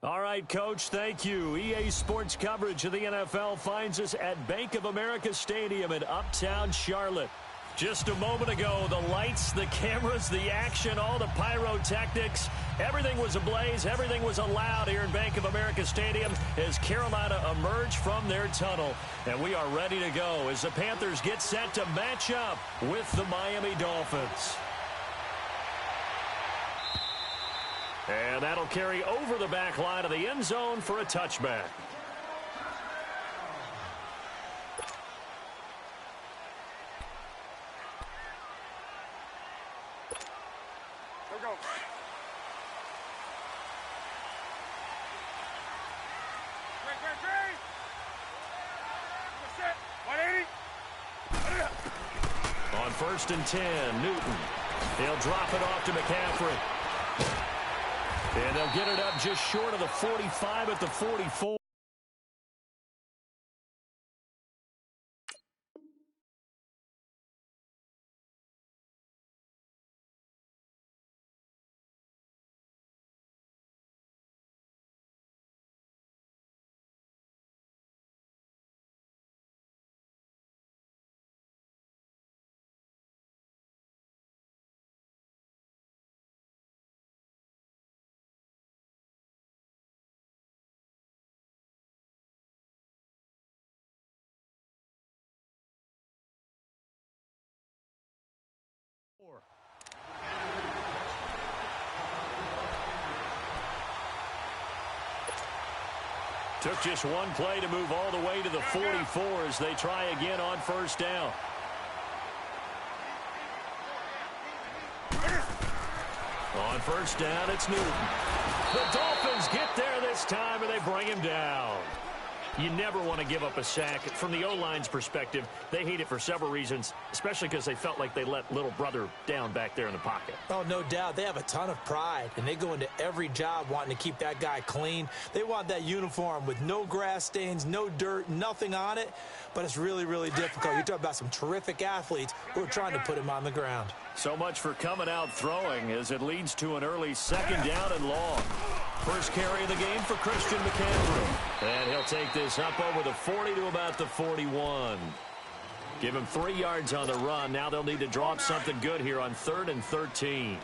All right, Coach, thank you. EA Sports coverage of the NFL finds us at Bank of America Stadium in Uptown Charlotte. Just a moment ago, the lights, the cameras, the action, all the pyrotechnics, everything was ablaze, everything was allowed here in Bank of America Stadium as Carolina emerged from their tunnel. And we are ready to go as the Panthers get set to match up with the Miami Dolphins. And that'll carry over the back line of the end zone for a touchback. Go. Great. Set. 180. On 1st and 10, Newton. He'll drop it off to McCaffrey. And they'll get it up just short of the 45 at the 44. Took just one play to move all the way to the 44 as they try again on 1st down. On 1st down, it's Newton. The Dolphins get there this time, and they bring him down. You never want to give up a sack. From the O-line's perspective, they hate it for several reasons, especially because they felt like they let little brother down back there in the pocket. Oh, no doubt. They have a ton of pride, and they go into every job wanting to keep that guy clean. They want that uniform with no grass stains, no dirt, nothing on it, but it's really, really difficult. You're talking about some terrific athletes who are trying to put him on the ground. So much for coming out throwing as it leads to an early 2nd down and long. First carry of the game for Christian McCaffrey. And he'll take this up over the 40 to about the 41. Give him 3 yards on the run. Now they'll need to draw up something good here on 3rd and 13.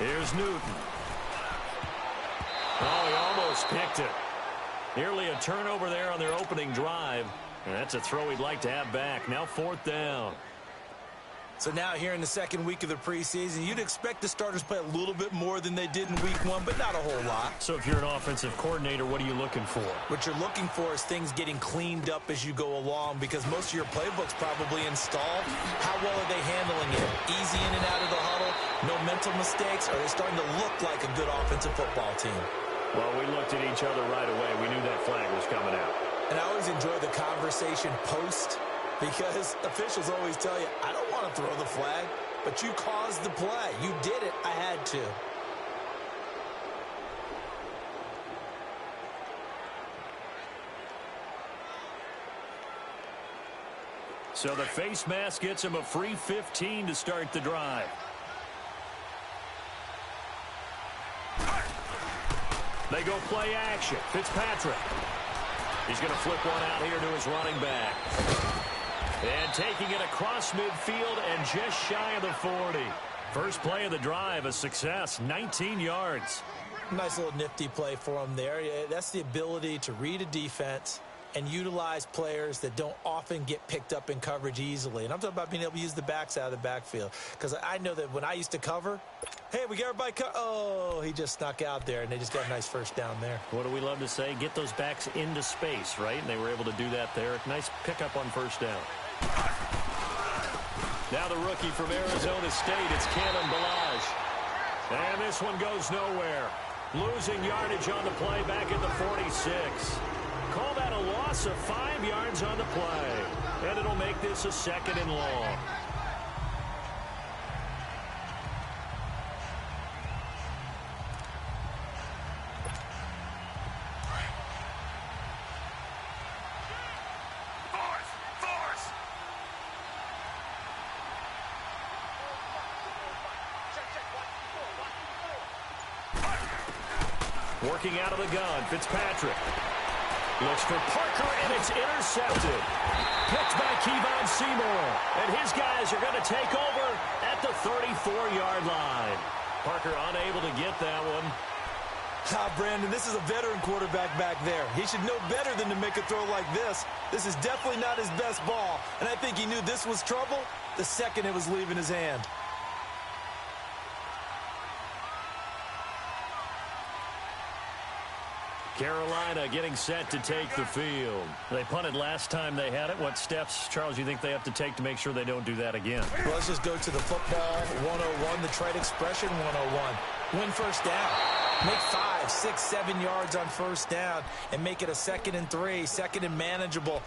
Here's Newton. Oh, he almost picked it. Nearly a turnover there on their opening drive. And that's a throw he'd like to have back. Now 4th down. So now here in the 2nd week of the preseason, you'd expect the starters play a little bit more than they did in week 1, but not a whole lot. So if you're an offensive coordinator, what are you looking for? What you're looking for is things getting cleaned up as you go along because most of your playbook's probably installed. How well are they handling it? Easy in and out of the huddle? No mental mistakes? Are they starting to look like a good offensive football team? Well, we looked at each other right away. We knew that flag was coming out. And I always enjoy the conversation post because officials always tell you, I don't want to throw the flag, but you caused the play. You did it. I had to. So the face mask gets him a free 15 to start the drive. They go play action. Fitzpatrick. He's going to flip one out here to his running back. And taking it across midfield and just shy of the 40. First play of the drive, a success, 19 yards. Nice little nifty play for him there. Yeah, that's the ability to read a defense and utilize players that don't often get picked up in coverage easily. And I'm talking about being able to use the backs out of the backfield. Because I know that when I used to cover, hey, we got everybody oh, he just snuck out there, and they just got a nice first down there. What do we love to say? Get those backs into space, right? And they were able to do that there. Nice pickup on 1st down. Now the rookie from Arizona State, it's Kalen Ballage. And this one goes nowhere. Losing yardage on the play back at the 46. Call that a loss of 5 yards on the play. And it'll make this a 2nd and long. Working out of the gun, Fitzpatrick. Looks for Parker, and it's intercepted. Picked by Kevon Seymour. And his guys are going to take over at the 34-yard line. Parker unable to get that one. Brandon, this is a veteran quarterback back there. He should know better than to make a throw like this. This is definitely not his best ball. And I think he knew this was trouble the second it was leaving his hand. Carolina getting set to take the field. They punted last time they had it. What steps, Charles, you think they have to take to make sure they don't do that again? Well, let's just go to the football 101, the trade expression 101. Win first down. Make 5, 6, 7 yards on first down and make it a 2nd and 3, 2nd and manageable.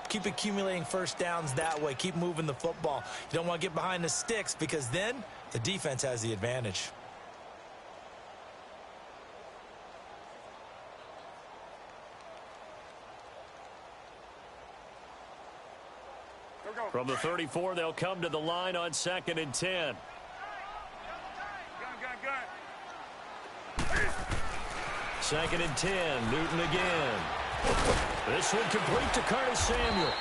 Keep accumulating first downs that way. Keep moving the football. You don't want to get behind the sticks because then the defense has the advantage. From the 34, they'll come to the line on 2nd and 10. Gun. 2nd and 10, Newton again. This one complete to Curtis Samuel.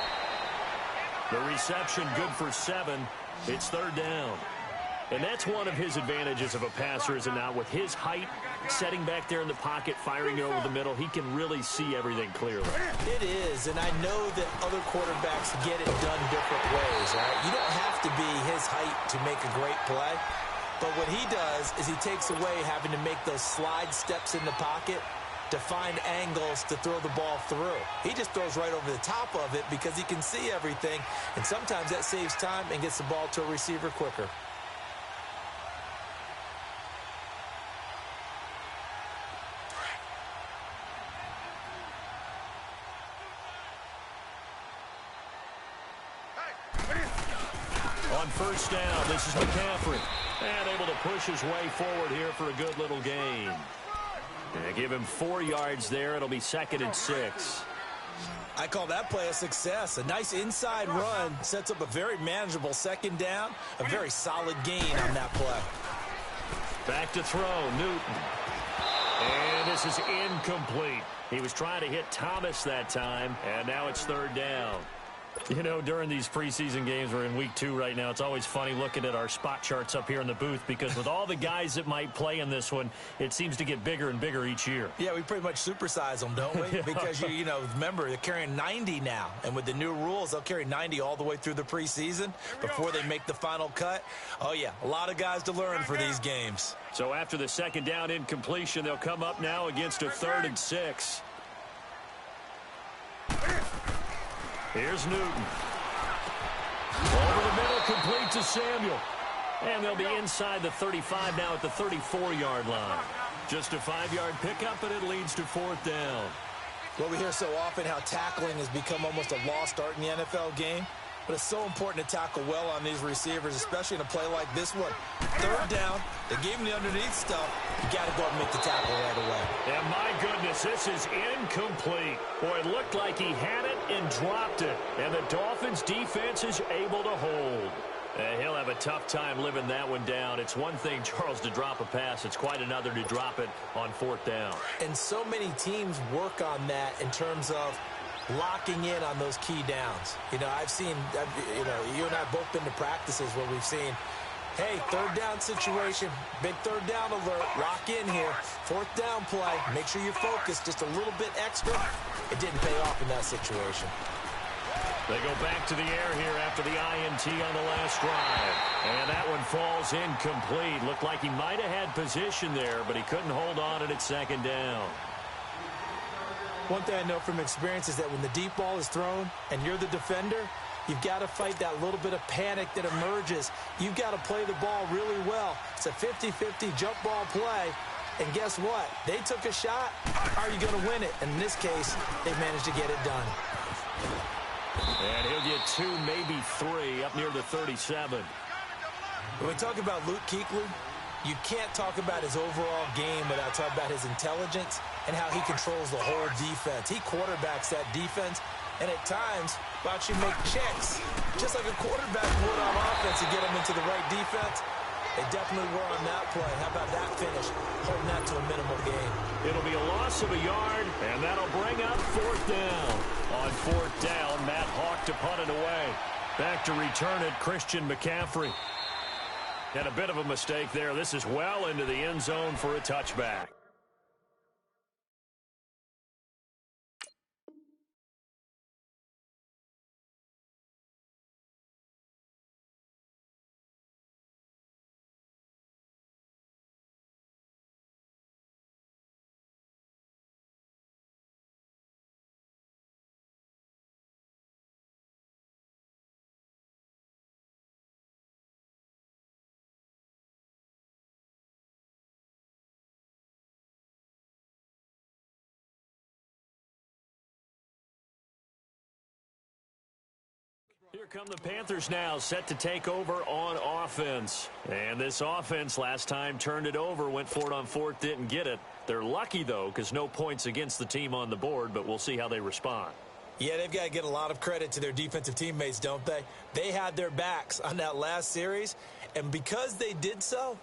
The reception good for 7. It's 3rd down. And that's one of his advantages of a passer, is it not? With his height, setting back there in the pocket, firing over the middle, he can really see everything clearly. It is, and I know that other quarterbacks get it done different ways, right? You don't have to be his height to make a great play. But what he does is he takes away having to make those slide steps in the pocket to find angles to throw the ball through. He just throws right over the top of it because he can see everything, and sometimes that saves time and gets the ball to a receiver quicker. On first down, this is McCaffrey. And able to push his way forward here for a good little gain. And give him 4 yards there. It'll be 2nd and 6. I call that play a success. A nice inside run sets up a very manageable 2nd down. A very solid gain on that play. Back to throw, Newton. And this is incomplete. He was trying to hit Thomas that time, and now it's 3rd down. You know, during these preseason games, we're in week 2 right now, it's always funny looking at our spot charts up here in the booth because with all the guys that might play in this one, it seems to get bigger and bigger each year. Yeah, we pretty much supersize them, don't we? Because, you know, remember, they're carrying 90 now. And with the new rules, they'll carry 90 all the way through the preseason before they make the final cut. Oh, yeah, a lot of guys to learn for these games. So after the 2nd down incompletion, they'll come up now against a 3rd and 6. Here's Newton. Over the middle, complete to Samuel. And they'll be inside the 35 now at the 34-yard line. Just a 5-yard pickup, and it leads to 4th down. Well, we hear so often how tackling has become almost a lost art in the NFL game. But it's so important to tackle well on these receivers, especially in a play like this one. 3rd down, they gave him the underneath stuff. You got to go and make the tackle right away. And my goodness, this is incomplete. Boy, it looked like he had it and dropped it. And the Dolphins' defense is able to hold. And he'll have a tough time living that one down. It's one thing, Charles, to drop a pass. It's quite another to drop it on 4th down. And so many teams work on that in terms of locking in on those key downs. You know, I've seen, you know, you and I have both been to practices where we've seen, hey, 3rd down situation, big 3rd down alert, lock in here, 4th down play, make sure you focus just a little bit extra. It didn't pay off in that situation. They go back to the air here after the INT on the last drive. And that one falls incomplete. Looked like he might have had position there, but he couldn't hold on it at 2nd down. One thing I know from experience is that when the deep ball is thrown and you're the defender, you've got to fight that little bit of panic that emerges. You've got to play the ball really well. It's a 50-50 jump ball play. And guess what? They took a shot. How are you going to win it? And in this case, they managed to get it done. And he'll get 2, maybe 3 up near the 37. When we talk about Luke Kuechly, you can't talk about his overall game without talking about his intelligence and how he controls the whole defense. He quarterbacks that defense, and at times, will actually make checks, just like a quarterback would on offense to get him into the right defense. They definitely were on that play. How about that finish? Holding that to a minimal gain. It'll be a loss of a yard, and that'll bring up fourth down. On fourth down, Matt Hawk to punt it away. Back to return it, Christian McCaffrey. And a bit of a mistake there. This is well into the end zone for a touchback. Here come the Panthers now, set to take over on offense. And this offense last time turned it over, went for it on fourth, didn't get it. They're lucky, though, because no points against the team on the board, but we'll see how they respond. Yeah, they've got to get a lot of credit to their defensive teammates, don't they? They had their backs on that last series, and because they did so,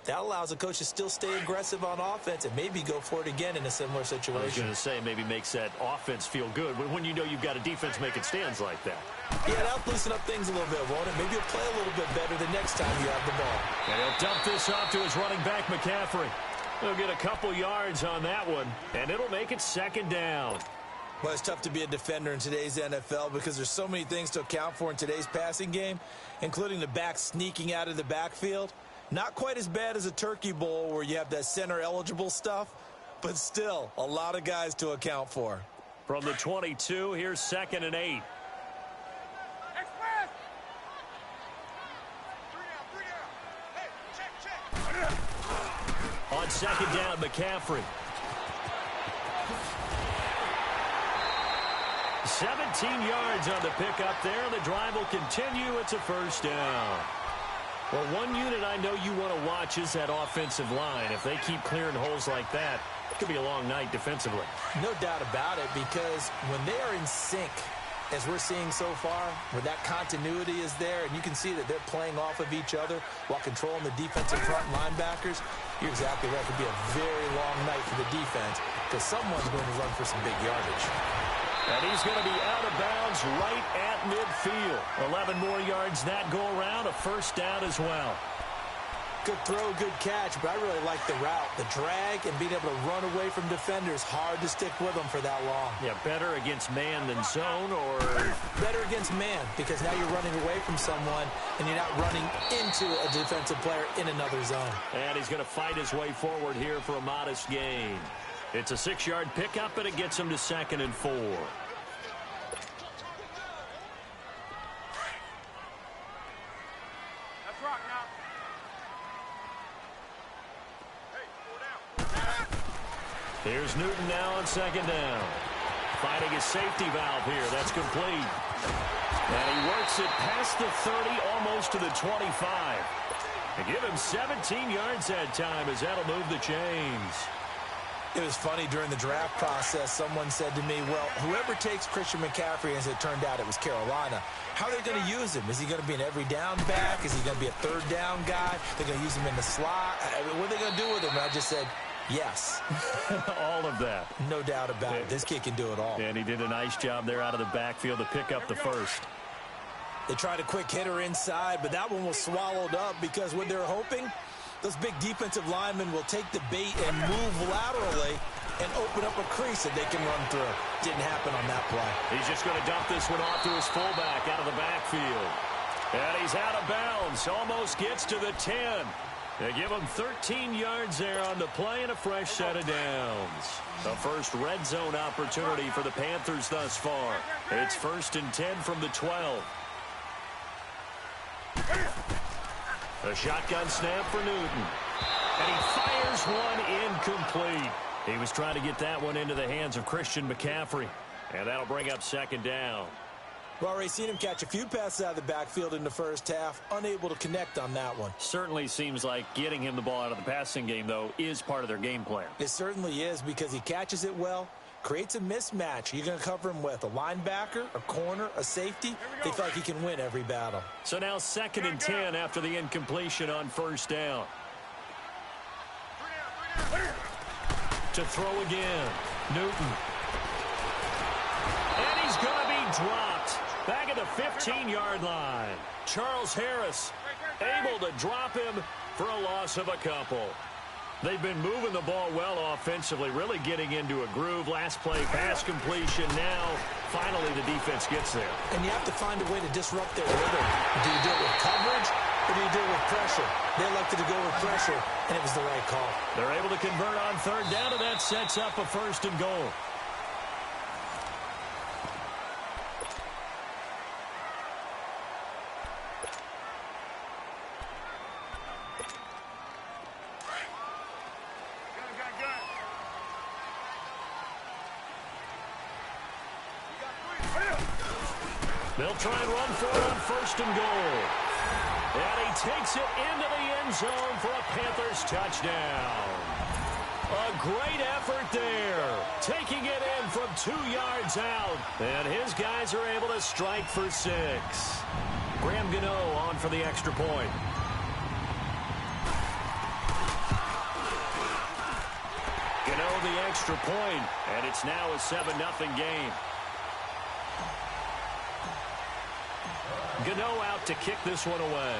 that allows the coach to still stay aggressive on offense and maybe go for it again in a similar situation. I was going to say maybe makes that offense feel good when you know you've got a defense making stands like that. Yeah, that'll loosen up things a little bit, won't it? Maybe you'll play a little bit better the next time you have the ball. And he'll dump this off to his running back, McCaffrey. He'll get a couple yards on that one, and it'll make it second down. Well, it's tough to be a defender in today's NFL because there's so many things to account for in today's passing game, including the back sneaking out of the backfield. Not quite as bad as a turkey bowl where you have that center-eligible stuff, but still a lot of guys to account for. From the 22, here's 2nd and 8. Express! 3 down. Hey, check. On second down, McCaffrey. 17 yards on the pickup there. The drive will continue. It's a first down. Well, one unit I know you want to watch is that offensive line. If they keep clearing holes like that, it could be a long night defensively. No doubt about it, because when they are in sync, as we're seeing so far, where that continuity is there, and you can see that they're playing off of each other while controlling the defensive front linebackers, you're exactly right. It could be a very long night for the defense because someone's going to run for some big yardage. And he's going to be out of bounds right at midfield. 11 more yards that go around, a first down as well. Good throw, good catch, but I really like the route. The drag and being able to run away from defenders, hard to stick with them for that long. Yeah, better against man than zone, or? Better against man, because now you're running away from someone and you're not running into a defensive player in another zone. And he's going to fight his way forward here for a modest gain. It's a 6-yard pickup, and it gets him to 2nd and 4. Let's rock now. Hey, 4 down. Here's Newton now on 2nd down. Finding his safety valve here. That's complete. And he works it past the 30, almost to the 25. They give him 17 yards that time as that'll move the chains. It was funny during the draft process. Someone said to me, well, whoever takes Christian McCaffrey, as it turned out it was Carolina, how are they going to use him? Is he going to be an every down back? Is he going to be a third down guy? They're going to use him in the slot? What are they going to do with him? And I just said, yes. All of that. No doubt about it. This kid can do it all. And he did a nice job there out of the backfield to pick up the first. They tried a quick hitter inside, but that one was swallowed up because what they're hoping, those big defensive linemen will take the bait and move laterally and open up a crease that they can run through. Didn't happen on that play. He's just going to dump this one off to his fullback out of the backfield. And he's out of bounds. Almost gets to the 10. They give him 13 yards there on the play and a fresh set of downs. The first red zone opportunity for the Panthers thus far. It's 1st and 10 from the 12. A shotgun snap for Newton. And he fires one incomplete. He was trying to get that one into the hands of Christian McCaffrey. And that'll bring up 2nd down. We've already seen him catch a few passes out of the backfield in the first half. Unable to connect on that one. Certainly seems like getting him the ball out of the passing game, though, is part of their game plan. It certainly is because he catches it well. Creates a mismatch. You're going to cover him with a linebacker, a corner, a safety. They feel like he can win every battle. So now 2nd and 10 after the incompletion on 1st down. To throw again. Newton. And he's going to be dropped. Back at the 15-yard line. Charles Harris able to drop him for a loss of a couple. They've been moving the ball well offensively, really getting into a groove. Last play, pass completion. Now, finally, the defense gets there. And you have to find a way to disrupt their rhythm. Do you do it with coverage, or do you do it with pressure? They elected to go with pressure, and it was the right call. They're able to convert on third down, and that sets up a first and goal. They'll try and run for it on first and goal. And he takes it into the end zone for a Panthers touchdown. A great effort there. Taking it in from 2 yards out. And his guys are able to strike for 6. Graham Gano on for the extra point. Gano the extra point, and it's now a 7-0 game. Gano out to kick this one away.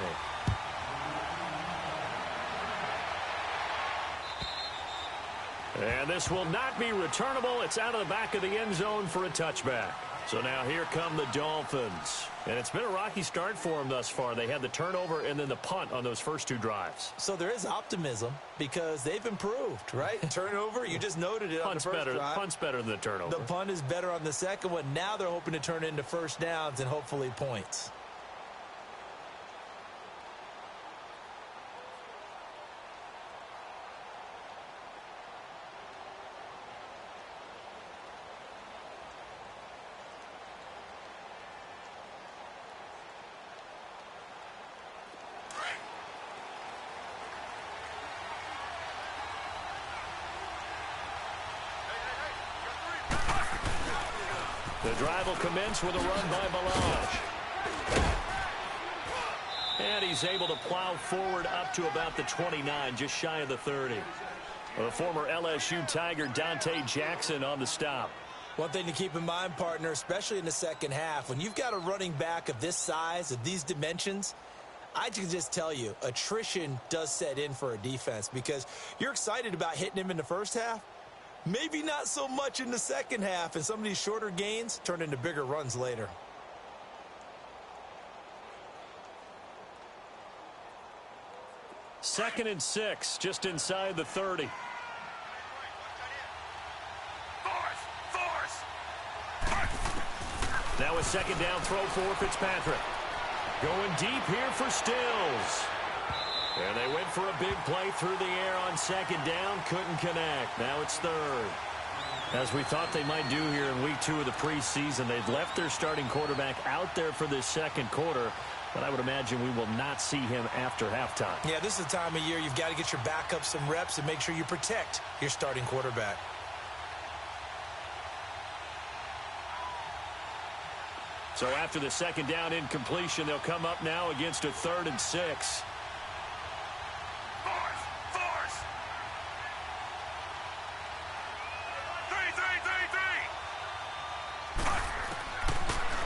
And this will not be returnable. It's out of the back of the end zone for a touchback. So now here come the Dolphins. And it's been a rocky start for them thus far. They had the turnover and then the punt on those first 2 drives. So there is optimism because they've improved, right? Turnover, you just noted it on the first drive. Punt's better than the turnover. The punt is better on the second one. Now they're hoping to turn it into first downs and hopefully points. The drive will commence with a run by Balaj. And he's able to plow forward up to about the 29, just shy of the 30. The former LSU Tiger Dante Jackson on the stop. One thing to keep in mind, partner, especially in the second half, when you've got a running back of this size, of these dimensions, I can just tell you, attrition does set in for a defense because you're excited about hitting him in the first half. Maybe not so much in the second half, and some of these shorter gains turn into bigger runs later. Second and 6, just inside the 30. Now a second down throw for Fitzpatrick. Going deep here for Stills. And they went for a big play through the air on second down. Couldn't connect. Now it's third. As we thought they might do here in week 2 of the preseason, they've left their starting quarterback out there for this second quarter. But I would imagine we will not see him after halftime. Yeah, this is the time of year you've got to get your backup some reps and make sure you protect your starting quarterback. So after the second down incompletion, they'll come up now against a 3rd and 6.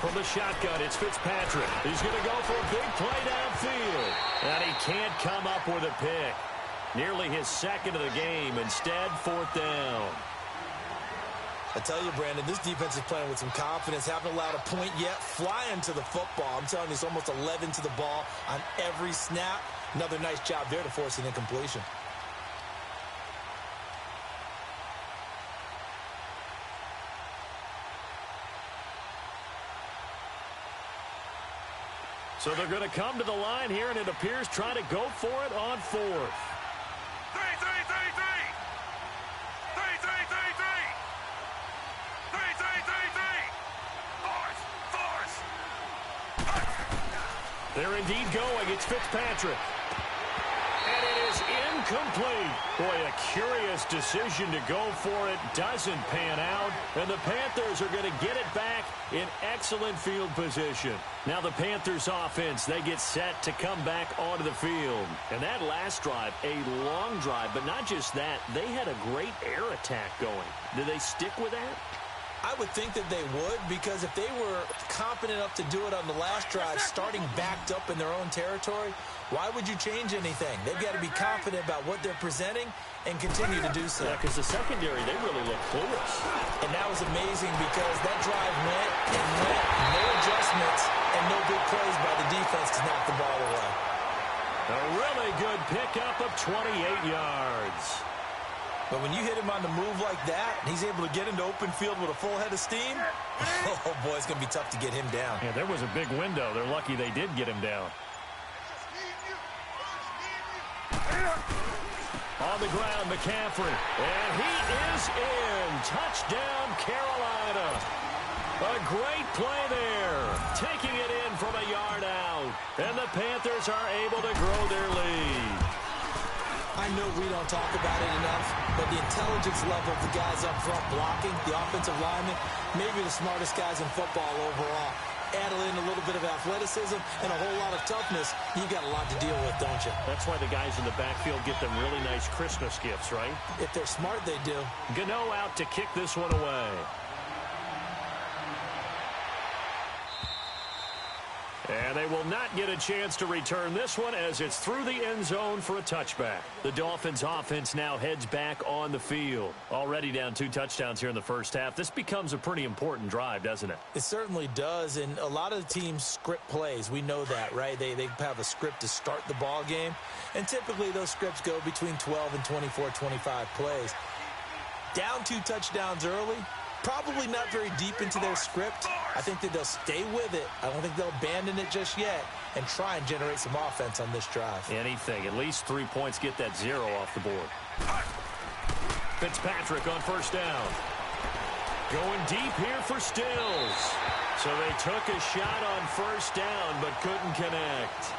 From the shotgun, it's Fitzpatrick. He's going to go for a big play downfield. And he can't come up with a pick. Nearly his second of the game. Instead, 4th down. I tell you, Brandon, this defense is playing with some confidence. Haven't allowed a point yet. Flying to the football. I'm telling you, it's almost 11 to the ball on every snap. Another nice job there to force an incompletion. So they're going to come to the line here, and it appears trying to go for it on 4th. They're indeed going. It's Fitzpatrick. And it is incomplete. Boy, a curious decision to go for it doesn't pan out, and the Panthers are going to get it back in excellent field position. Now the Panthers offense, they get set to come back onto the field. And that last drive, a long drive, but not just that, they had a great air attack going. Did they stick with that? I would think that they would, because if they were confident enough to do it on the last drive, starting backed up in their own territory, why would you change anything? They've got to be confident about what they're presenting and continue to do so. Yeah, because the secondary, they really look clueless. And that was amazing because that drive went and went, no adjustments and no big plays by the defense to knock the ball away. A really good pickup of 28 yards. But when you hit him on the move like that, he's able to get into open field with a full head of steam, oh, boy, it's going to be tough to get him down. Yeah, there was a big window. They're lucky they did get him down. On the ground, McCaffrey. And he is in. Touchdown, Carolina. A great play there. Taking it in from a yard out. And the Panthers are able to grow their lead. I know we don't talk about it enough, but the intelligence level of the guys up front blocking, the offensive linemen, maybe the smartest guys in football overall. Add in a little bit of athleticism and a whole lot of toughness, you got a lot to deal with, don't you? That's why the guys in the backfield get them really nice Christmas gifts, right? If they're smart, they do. Gano out to kick this one away. And they will not get a chance to return this one as it's through the end zone for a touchback. The Dolphins offense now heads back on the field. Already down 2 touchdowns here in the first half. This becomes a pretty important drive, doesn't it? It certainly does, and a lot of the teams script plays. We know that, right? They have a script to start the ball game, and typically those scripts go between 12 and 24, 25 plays. Down 2 touchdowns early, probably not very deep into their script. I think that they'll stay with it. I don't think they'll abandon it just yet and try and generate some offense on this drive. Anything. At least 3 points, get that 0 off the board. Fitzpatrick on first down. Going deep here for Stills. So they took a shot on first down but couldn't connect.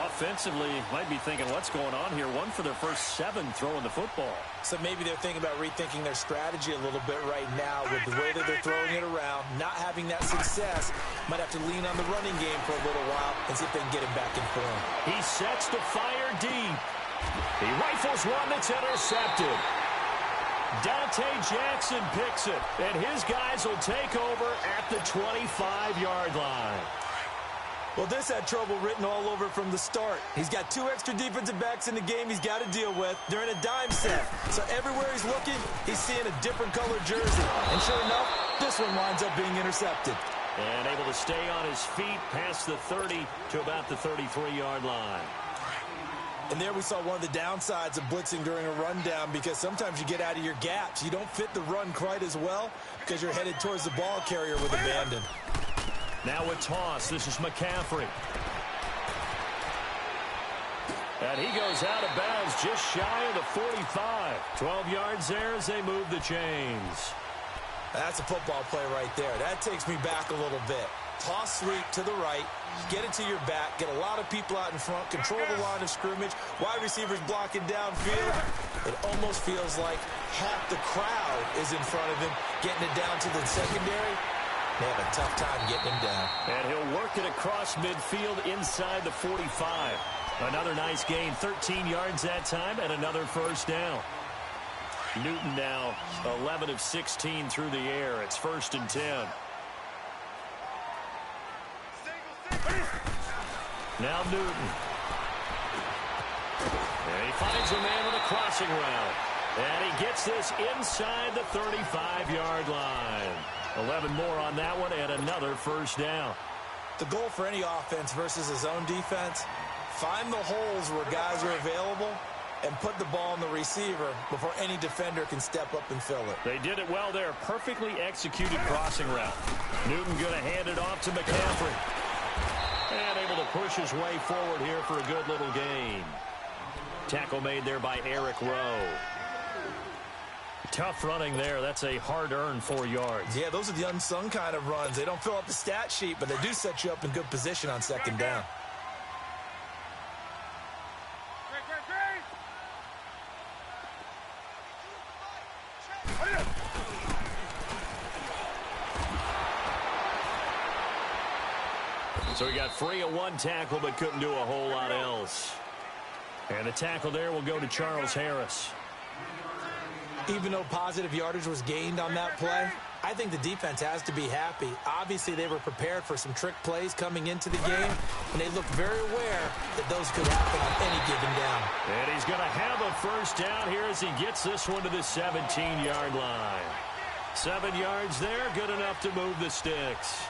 Offensively, might be thinking, what's going on here? 1 for their first 7 throwing the football. So maybe they're thinking about rethinking their strategy a little bit right now with the way that they're throwing it around, not having that success. Might have to lean on the running game for a little while and see if they can get him back in form. He sets to fire deep. He rifles one that's intercepted. Dante Jackson picks it, and his guys will take over at the 25-yard line. Well, this had trouble written all over from the start. He's got 2 extra defensive backs in the game he's got to deal with. They're in a dime set. So everywhere he's looking, he's seeing a different colored jersey. And sure enough, this one winds up being intercepted. And able to stay on his feet past the 30 to about the 33-yard line. And there we saw one of the downsides of blitzing during a rundown, because sometimes you get out of your gaps. You don't fit the run quite as well because you're headed towards the ball carrier with abandon. Now a toss. This is McCaffrey. And he goes out of bounds just shy of the 45. 12 yards there as they move the chains. That's a football play right there. That takes me back a little bit. Toss sweep to the right. Get it to your back. Get a lot of people out in front. Control the line of scrimmage. Wide receivers blocking downfield. It almost feels like half the crowd is in front of him, getting it down to the secondary. They have a tough time getting him down. And he'll work it across midfield inside the 45. Another nice gain, 13 yards that time, and another first down. Newton now 11 of 16 through the air. It's 1st and 10. Now Newton. And he finds a man with a crossing route. And he gets this inside the 35-yard line. 11 more on that one and another first down. The goal for any offense versus his own defense, find the holes where guys are available and put the ball on the receiver before any defender can step up and fill it. They did it well there. Perfectly executed crossing route. Newton going to hand it off to McCaffrey. And able to push his way forward here for a good little gain. Tackle made there by Eric Rowe. Tough running there. That's a hard-earned 4 yards. Yeah, those are the unsung kind of runs. They don't fill up the stat sheet, but they do set you up in good position on 2nd down. So he got free of one tackle but couldn't do a whole lot else. And the tackle there will go to Charles Harris. Even though positive yardage was gained on that play, I think the defense has to be happy. Obviously, they were prepared for some trick plays coming into the game, and they looked very aware that those could happen on any given down. And he's going to have a first down here as he gets this one to the 17-yard line. 7 yards there, good enough to move the sticks.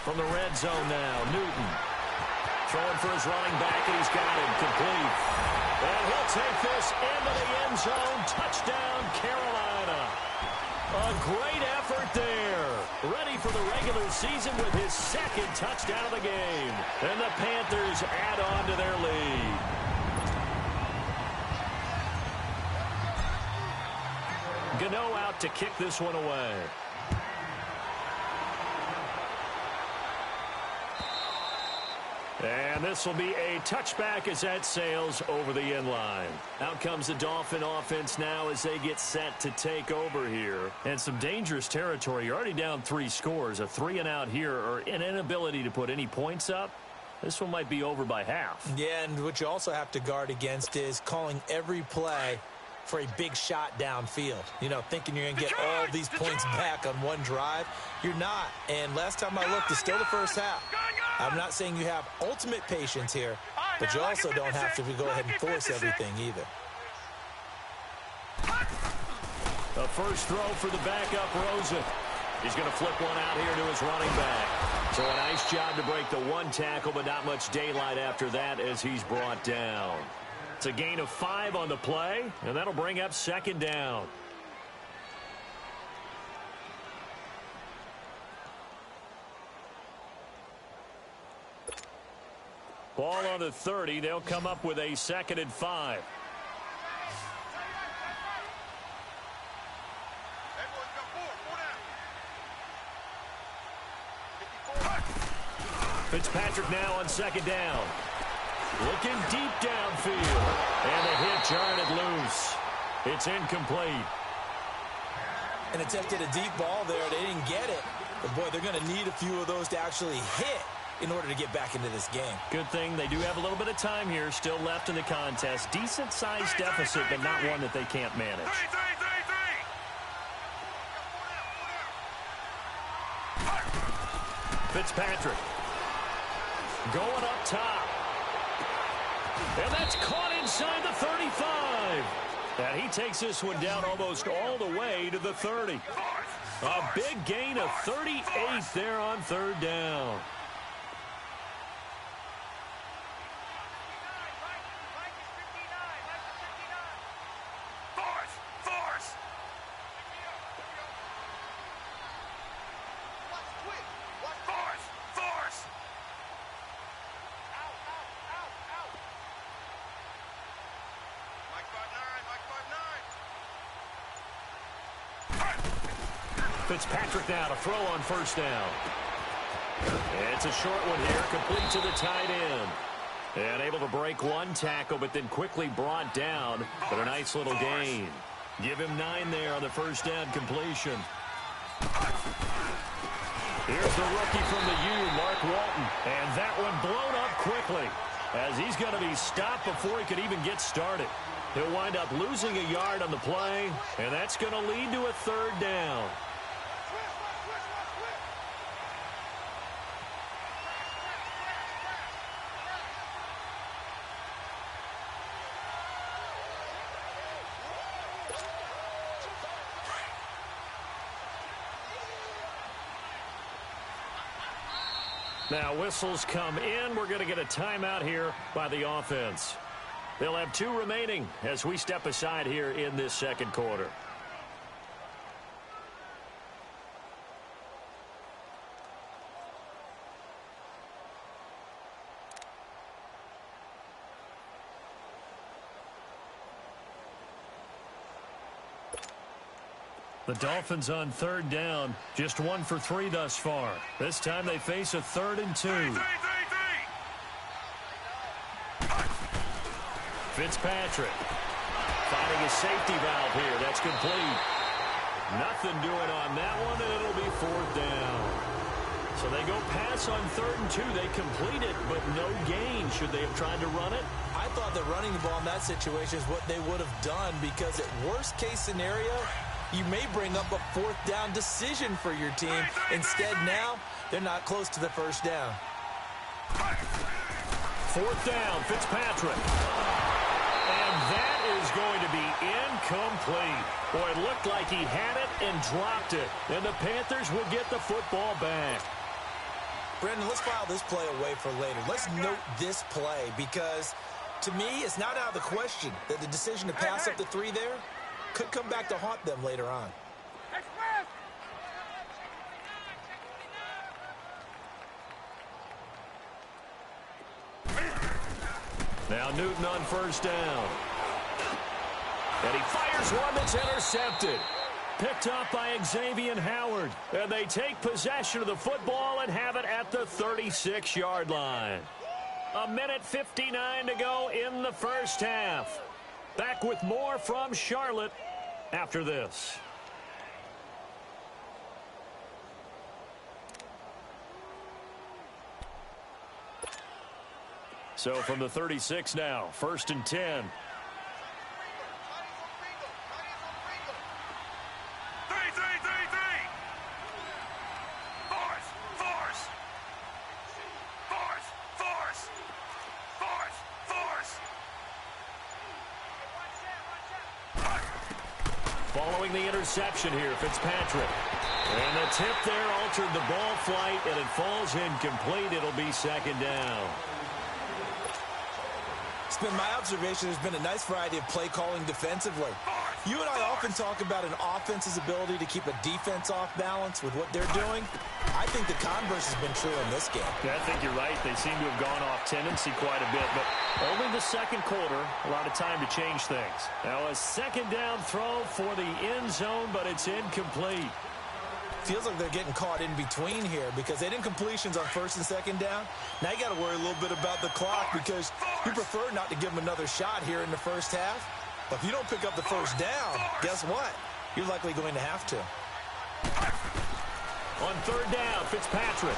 From the red zone now, Newton. Throwing for his running back, and he's got him complete. And he'll take this into the end zone. Touchdown, Carolina. A great effort there. Ready for the regular season with his second touchdown of the game. And the Panthers add on to their lead. Gano out to kick this one away. And this will be a touchback as that sails over the end line. Out comes the Dolphin offense now as they get set to take over here. And some dangerous territory. You're already down 3 scores. A 3-and-out here or an inability to put any points up. This one might be over by half. Yeah, and what you also have to guard against is calling every play for a big shot downfield. You know, thinking you're going to get all these points back on one drive. You're not. And last time I looked, it's still the first half. I'm not saying you have ultimate patience here, but you also don't have to go ahead and force everything either. A first throw for the backup, Rosen. He's going to flip one out here to his running back. So a nice job to break the one tackle, but not much daylight after that as he's brought down. It's a gain of 5 on the play, and that'll bring up second down. Ball on the 30. They'll come up with a 2nd and 5. Fitzpatrick now on 2nd down. Looking deep downfield. And the hit jarred it loose. It's incomplete. And attempted a deep ball there. They didn't get it. But, boy, they're going to need a few of those to actually hit in order to get back into this game. Good thing they do have a little bit of time here still left in the contest. Decent-sized deficit, but not one that they can't manage. Fitzpatrick going up top. And that's caught inside the 35. And he takes this one down almost all the way to the 30. A big gain of 38 there on 3rd down. Fitzpatrick now to throw on 1st down. It's a short one here, complete to the tight end. And able to break one tackle, but then quickly brought down for a nice little gain. Give him 9 there on the 1st down completion. Here's the rookie from the U, Mark Walton. And that one blown up quickly as he's going to be stopped before he could even get started. He'll wind up losing a yard on the play, and that's going to lead to a 3rd down. Now whistles come in. We're going to get a timeout here by the offense. They'll have 2 remaining as we step aside here in this 2nd quarter. The Dolphins on third down, just 1 for 3 thus far. This time they face a 3rd and 2. Fitzpatrick finding a safety valve here. That's complete. Nothing doing on that one, and it'll be 4th down. So they go pass on 3rd and 2. They complete it, but no gain. Should they have tried to run it? I thought that running the ball in that situation is what they would have done, because at worst case scenario, you may bring up a 4th down decision for your team. Instead, now, they're not close to the 1st down. 4th down, Fitzpatrick. And that is going to be incomplete. Boy, it looked like he had it and dropped it. And the Panthers will get the football back. Brendan, let's file this play away for later. Let's note this play, because to me, it's not out of the question that the decision to pass up the 3 there could come back to haunt them later on. Now Newton on 1st down. And he fires one that's intercepted. Picked up by Xavier Howard. And they take possession of the football and have it at the 36-yard line. 1:59 to go in the first half. Back with more from Charlotte after this. So from the 36 now, 1st and 10. Following the interception here, Fitzpatrick. And the tip there altered the ball flight, and it falls incomplete. It'll be 2nd down. It's been my observation there's been a nice variety of play calling defensively. You and I often talk about an offense's ability to keep a defense off balance with what they're doing. I think the converse has been true in this game. Yeah, I think you're right. They seem to have gone off tendency quite a bit, but only the 2nd quarter, a lot of time to change things. Now a 2nd down throw for the end zone, but it's incomplete. Feels like they're getting caught in between here, because they didn't completions on 1st and 2nd down. Now you got to worry a little bit about the clock, because you prefer not to give them another shot here in the first half. But if you don't pick up the 1st down, guess what? You're likely going to have to. On 3rd down, Fitzpatrick.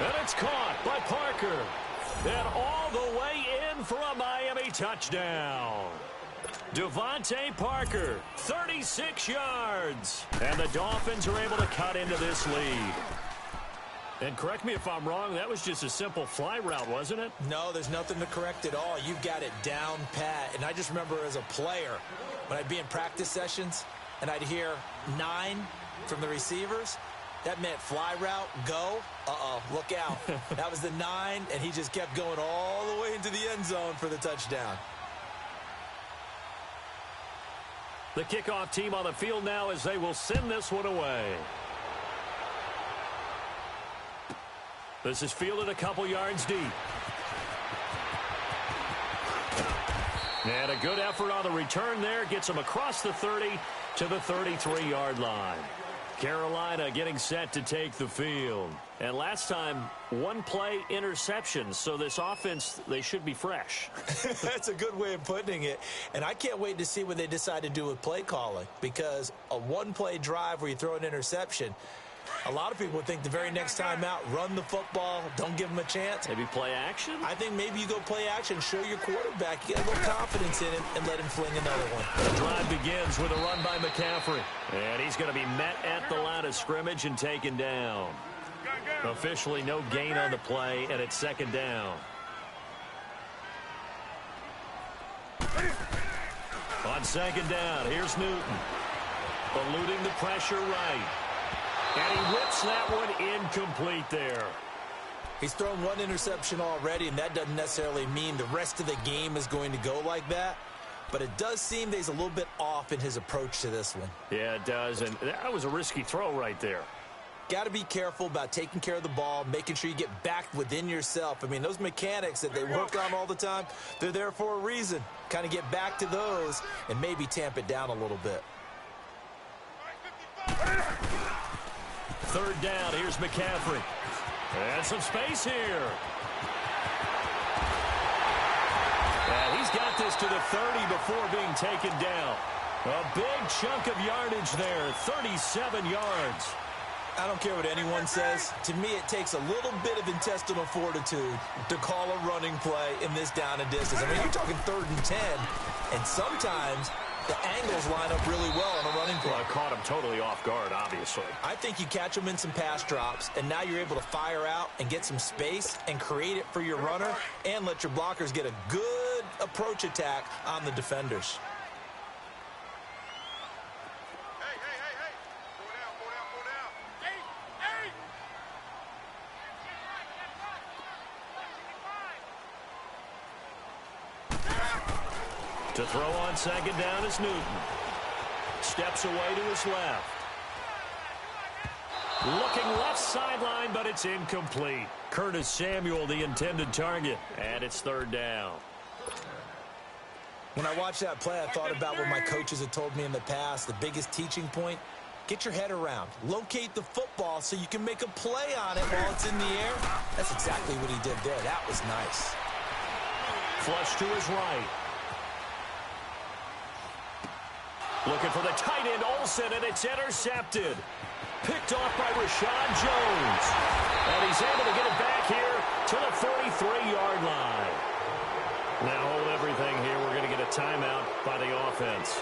And it's caught by Parker. And all the way in for a Miami touchdown. Devontae Parker, 36 yards. And the Dolphins are able to cut into this lead. And correct me if I'm wrong, that was just a simple fly route, wasn't it? No, there's nothing to correct at all. You've got it down pat. And I just remember as a player, when I'd be in practice sessions and I'd hear 9 from the receivers, that meant fly route, go. Uh-oh, look out. That was the 9, and he just kept going all the way into the end zone for the touchdown. The kickoff team on the field now as they will send this one away. This is fielded a couple yards deep. And a good effort on the return there. Gets him across the 30 to the 33-yard line. Carolina getting set to take the field. And last time, 1 play interception. So this offense, they should be fresh. That's a good way of putting it. And I can't wait to see what they decide to do with play calling. Because a 1-play drive where you throw an interception, a lot of people would think the very next time out, run the football, don't give them a chance. Maybe play action? I think maybe you go play action, show your quarterback, you get a little confidence in him, and let him fling another one. The drive begins with a run by McCaffrey. And he's going to be met at the line of scrimmage and taken down. Officially no gain on the play, and it's 2nd down. On 2nd down, here's Newton. Eluding the pressure right. And he whips that one incomplete there. He's thrown 1 interception already, and that doesn't necessarily mean the rest of the game is going to go like that. But it does seem that he's a little bit off in his approach to this one. Yeah, it does, and that was a risky throw right there. Got to be careful about taking care of the ball, making sure you get back within yourself. I mean, those mechanics that they work on all the time, they're there for a reason. Kind of get back to those and maybe tamp it down a little bit. third down. Here's McCaffrey. And some space here. And he's got this to the 30 before being taken down. A big chunk of yardage there, 37 yards. I don't care what anyone says. To me, it takes a little bit of intestinal fortitude to call a running play in this down and distance. I mean, you're talking 3rd and 10, and sometimes the angles line up really well on a running play. Well, I caught him totally off guard, obviously. I think you catch him in some pass drops, and now you're able to fire out and get some space and create it for your runner and let your blockers get a good approach attack on the defenders. To throw on second down is Newton. Steps away to his left. Looking left sideline, but it's incomplete. Curtis Samuel, the intended target, and it's 3rd down. When I watched that play, I thought about what my coaches had told me in the past. The biggest teaching point, get your head around. Locate the football so you can make a play on it while it's in the air. That's exactly what he did there. That was nice. Flush to his right. Looking for the tight end, Olsen, and it's intercepted. Picked off by Rashad Jones. And he's able to get it back here to the 43-yard line. Now hold everything here. We're going to get a timeout by the offense,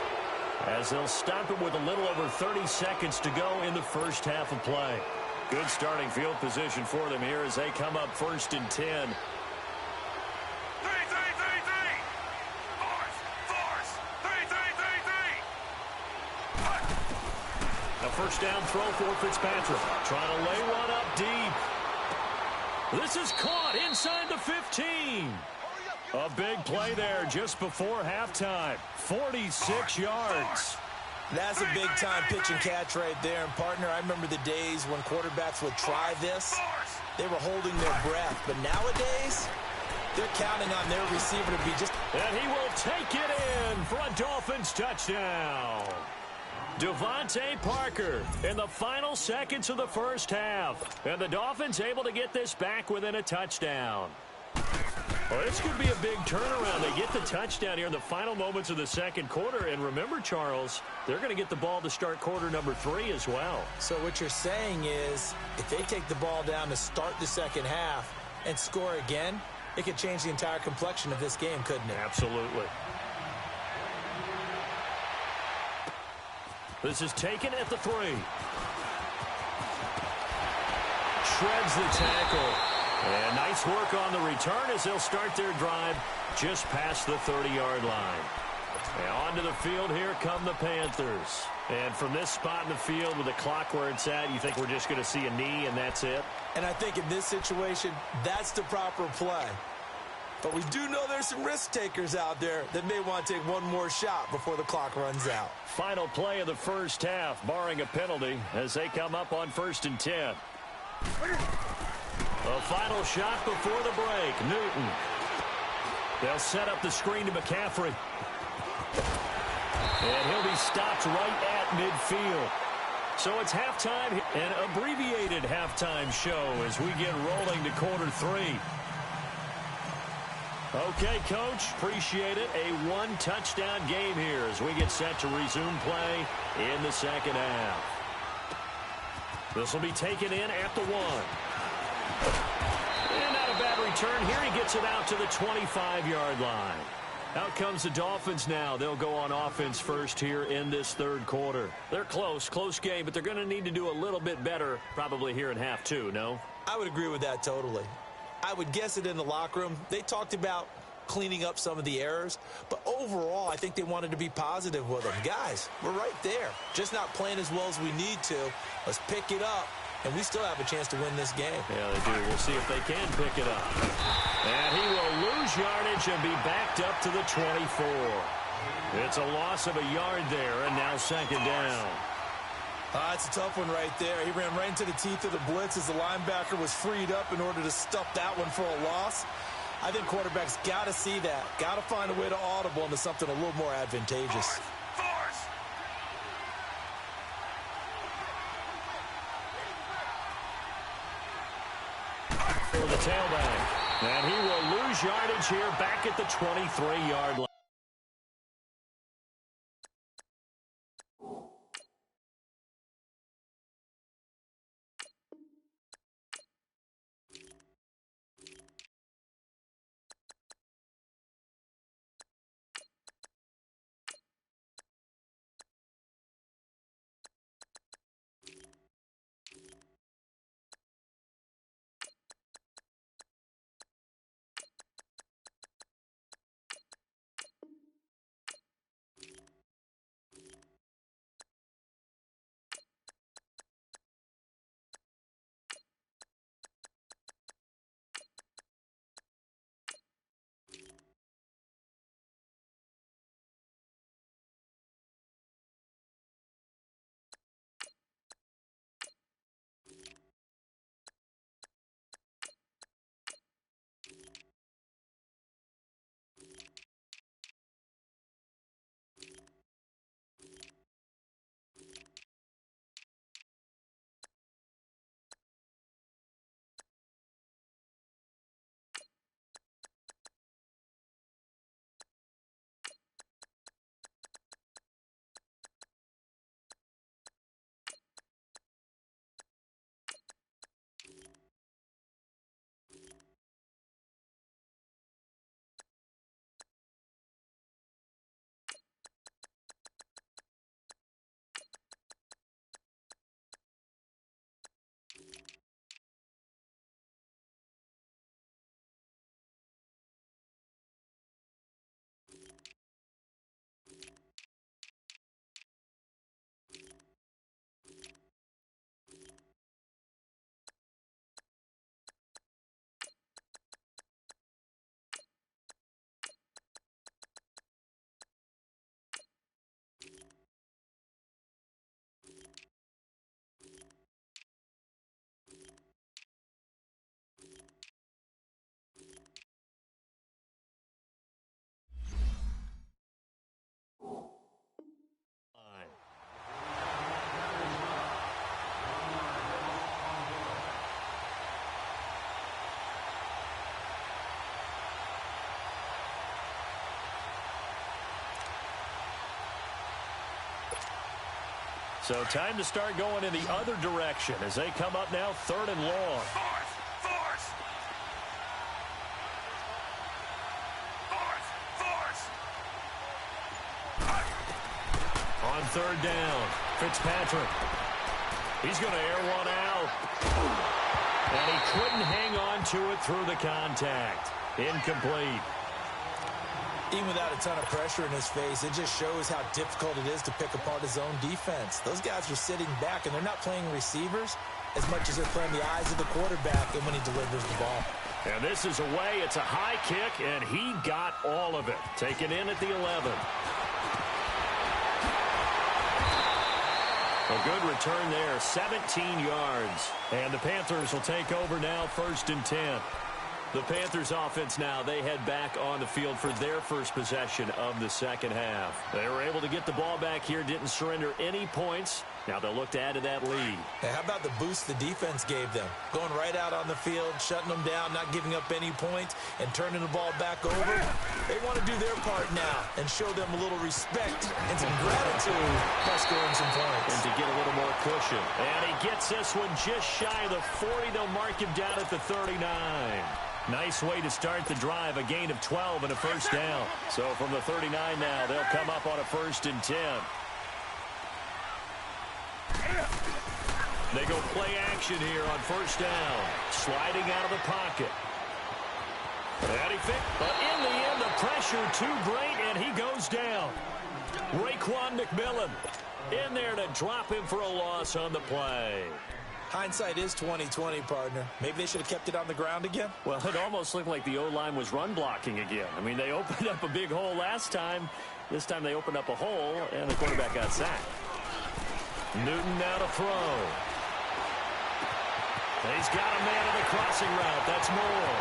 as they'll stop it with a little over 30 seconds to go in the first half of play. Good starting field position for them here as they come up 1st and 10. First down throw for Fitzpatrick. Trying to lay one up deep. This is caught inside the 15. A big play there just before halftime. 46 yards. That's a big-time pitch and catch right there. And, partner, I remember the days when quarterbacks would try this. They were holding their breath. But nowadays, they're counting on their receiver to be just... And he will take it in for a Dolphins touchdown. Devontae Parker in the final seconds of the first half. And the Dolphins able to get this back within a touchdown. Well, this could be a big turnaround. They get the touchdown here in the final moments of the second quarter. And remember, Charles, they're going to get the ball to start quarter number 3 as well. So what you're saying is if they take the ball down to start the second half and score again, it could change the entire complexion of this game, couldn't it? Absolutely. This is taken at the 3. Shreds the tackle. And nice work on the return as they'll start their drive just past the 30-yard line. And onto the field, here come the Panthers. And from this spot in the field with the clock where it's at, you think we're just going to see a knee and that's it? And I think in this situation, that's the proper play. But we do know there's some risk takers out there that may want to take one more shot before the clock runs out. Final play of the first half, barring a penalty, as they come up on 1st and 10. A final shot before the break. Newton. They'll set up the screen to McCaffrey. And he'll be stopped right at midfield. So it's halftime, an abbreviated halftime show as we get rolling to quarter 3. Okay, Coach, appreciate it. A one-touchdown game here as we get set to resume play in the second half. This will be taken in at the 1. And not a bad return here. He gets it out to the 25-yard line. Out comes the Dolphins now. They'll go on offense first here in this third quarter. They're close game, but they're going to need to do a little bit better probably here in half 2, no? I would agree with that totally. I would guess it in the locker room. They talked about cleaning up some of the errors, but overall, I think they wanted to be positive with them. Guys, we're right there. Just not playing as well as we need to. Let's pick it up, and we still have a chance to win this game. Yeah, they do. We'll see if they can pick it up. And he will lose yardage and be backed up to the 24. It's a loss of a yard there, and now second down. It's a tough one right there. He ran right into the teeth of the blitz as the linebacker was freed up in order to stuff that one for a loss. I think quarterbacks got to see that. Got to find a way to audible into something a little more advantageous. tailback. And he will lose yardage here back at the 23-yard line. So time to start going in the other direction as they come up now 3rd and long. Force! On 3rd down, Fitzpatrick. He's going to air one out. And he couldn't hang on to it through the contact. Incomplete. Even without a ton of pressure in his face, it just shows how difficult it is to pick apart his own defense. Those guys are sitting back, and they're not playing receivers as much as they're playing the eyes of the quarterback and when he delivers the ball. And this is away. It's a high kick, and he got all of it. Taken in at the 11. A good return there, 17 yards. And the Panthers will take over now, 1st and 10. The Panthers offense now, they head back on the field for their first possession of the second half. They were able to get the ball back here, didn't surrender any points. Now they'll look to add to that lead. Hey, how about the boost the defense gave them? Going right out on the field, shutting them down, not giving up any points, and turning the ball back over. They want to do their part now and show them a little respect and some gratitude by scoring some points. And to get a little more cushion. And he gets this one just shy of the 40. They'll mark him down at the 39. Nice way to start the drive, a gain of 12 and a first down. So from the 39 now, they'll come up on a 1st and 10. They go play action here on 1st down. Sliding out of the pocket. And he fit, but in the end, the pressure too great, and he goes down. Raekwon McMillan in there to drop him for a loss on the play. Hindsight is 20/20, partner. Maybe they should have kept it on the ground again. Well, it almost looked like the O-line was run blocking again. I mean, they opened up a big hole last time. This time they opened up a hole, and the quarterback got sacked. Newton now to throw. He's got a man in the crossing route. That's Moore.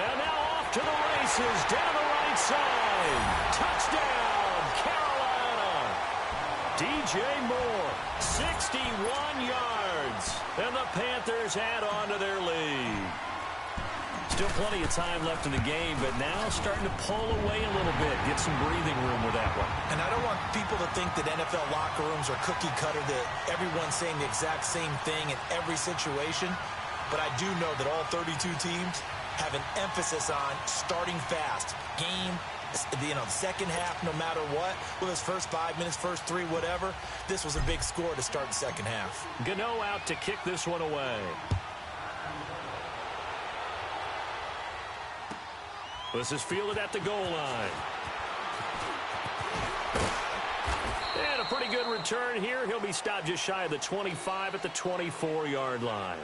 And now off to the races down the right side. Touchdown, Carolina. DJ Moore, 61 yards. And the Panthers add on to their lead. Still plenty of time left in the game, but now starting to pull away a little bit. Get some breathing room with that one. And I don't want people to think that NFL locker rooms are cookie cutter, that everyone's saying the exact same thing in every situation. But I do know that all 32 teams have an emphasis on starting fast. Game, second half, no matter what. Whether it's first 5 minutes, first 3, whatever. This was a big score to start the second half. Gano out to kick this one away. This is fielded at the goal line. And a pretty good return here. He'll be stopped just shy of the 25 at the 24-yard line.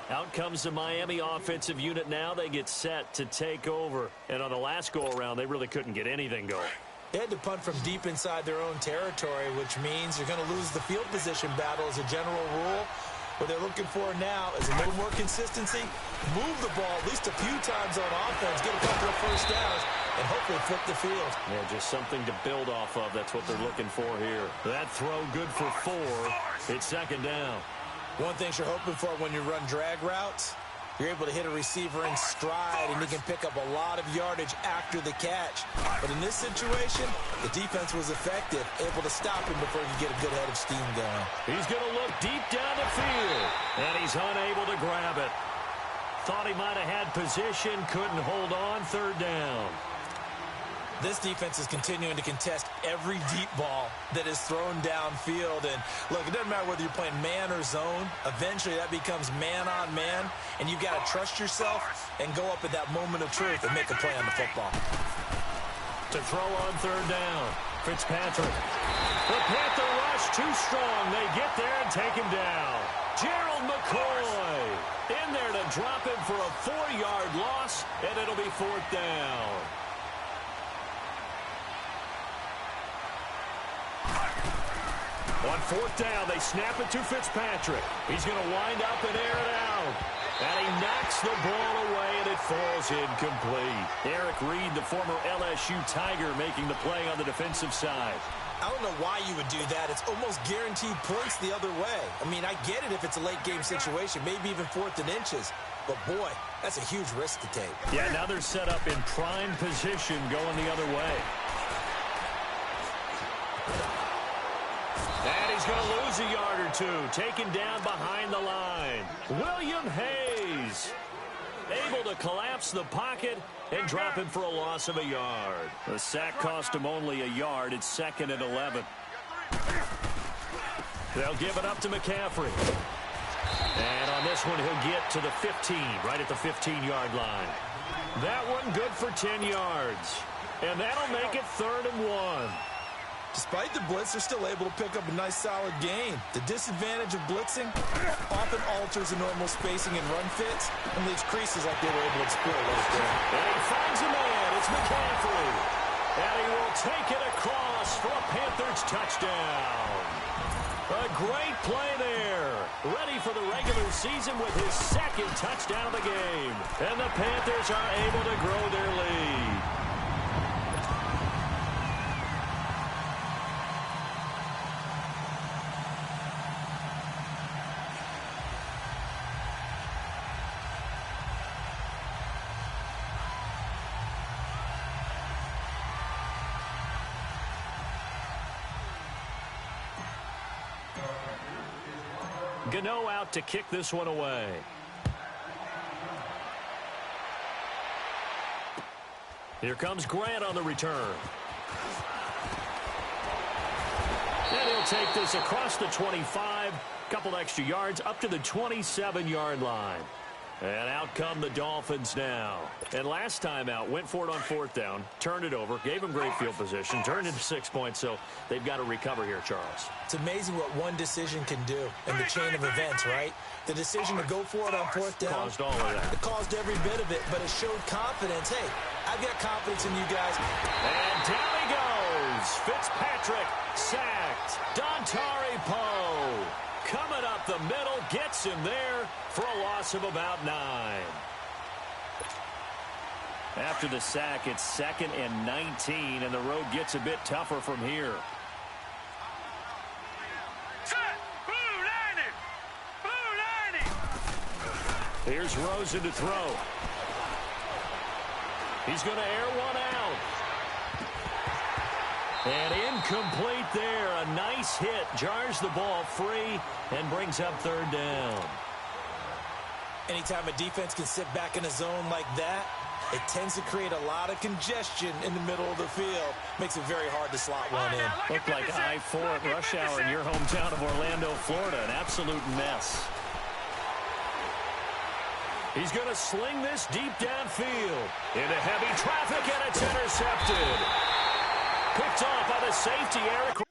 Out comes the Miami offensive unit now. They get set to take over. And on the last go-around, they really couldn't get anything going. They had to punt from deep inside their own territory, which means you're going to lose the field position battle as a general rule. What they're looking for now is a little more consistency, move the ball at least a few times on offense, get a couple of first downs, and hopefully flip the field. Yeah, just something to build off of. That's what they're looking for here. That throw good for 4. It's second down. One thing you're hoping for when you run drag routes, you're able to hit a receiver in stride, and he can pick up a lot of yardage after the catch. But in this situation, the defense was effective, able to stop him before he could get a good head of steam going. He's going to look deep down the field, and he's unable to grab it. Thought he might have had position, couldn't hold on, third down. This defense is continuing to contest every deep ball that is thrown downfield. And, look, it doesn't matter whether you're playing man or zone. Eventually, that becomes man-on-man, and you've got to trust yourself and go up at that moment of truth and make a play on the football. To throw on third down, Fitzpatrick. The Panther rush too strong. They get there and take him down. Gerald McCoy in there to drop him for a 4-yard loss, and it'll be fourth down. On fourth down, they snap it to Fitzpatrick. He's going to wind up and air it out. And he knocks the ball away, and it falls incomplete. Eric Reed, the former LSU Tiger, making the play on the defensive side. I don't know why you would do that. It's almost guaranteed points the other way. I mean, I get it if it's a late-game situation, maybe even 4th and inches. But, boy, that's a huge risk to take. Yeah, now they're set up in prime position going the other way. And he's going to lose a yard or two. Taken down behind the line. William Hayes able to collapse the pocket and drop him for a loss of a yard. The sack cost him only a yard. It's 2nd and 11. They'll give it up to McCaffrey. And on this one, he'll get to the 15, right at the 15-yard line. That one good for 10 yards. And that'll make it 3rd and 1. Despite the blitz, they're still able to pick up a nice, solid gain. The disadvantage of blitzing often alters the normal spacing and run fits and leaves creases like they were able to exploit right there. And he finds a man. It's McCaffrey. And he will take it across for a Panthers touchdown. A great play there. Ready for the regular season with his 2nd touchdown of the game. And the Panthers are able to grow their lead. Gano out to kick this one away. Here comes Grant on the return. And he'll take this across the 25, couple extra yards up to the 27-yard line. And out come the Dolphins now. And last time out, went for it on 4th down, turned it over, gave them great field position, turned into 6 points, so they've got to recover here, Charles. It's amazing what one decision can do in the chain of events, right? The decision to go for it on 4th down. Caused all of that. It caused every bit of it, but it showed confidence. Hey, I've got confidence in you guys. And down he goes. Fitzpatrick sacked. Dontari Poe coming up the middle, gets him there for a loss of about 9. After the sack, it's 2nd and 19, and the road gets a bit tougher from here. Here's Rosen to throw. He's going to air one out. And incomplete there. A nice hit. Jars the ball free and brings up third down. Anytime a defense can sit back in a zone like that, it tends to create a lot of congestion in the middle of the field. Makes it very hard to slot one in. Looked like I-4 at rush hour in your hometown of Orlando, Florida. An absolute mess. He's going to sling this deep downfield. Into heavy traffic, and it's intercepted. Picked off by the safety, Eric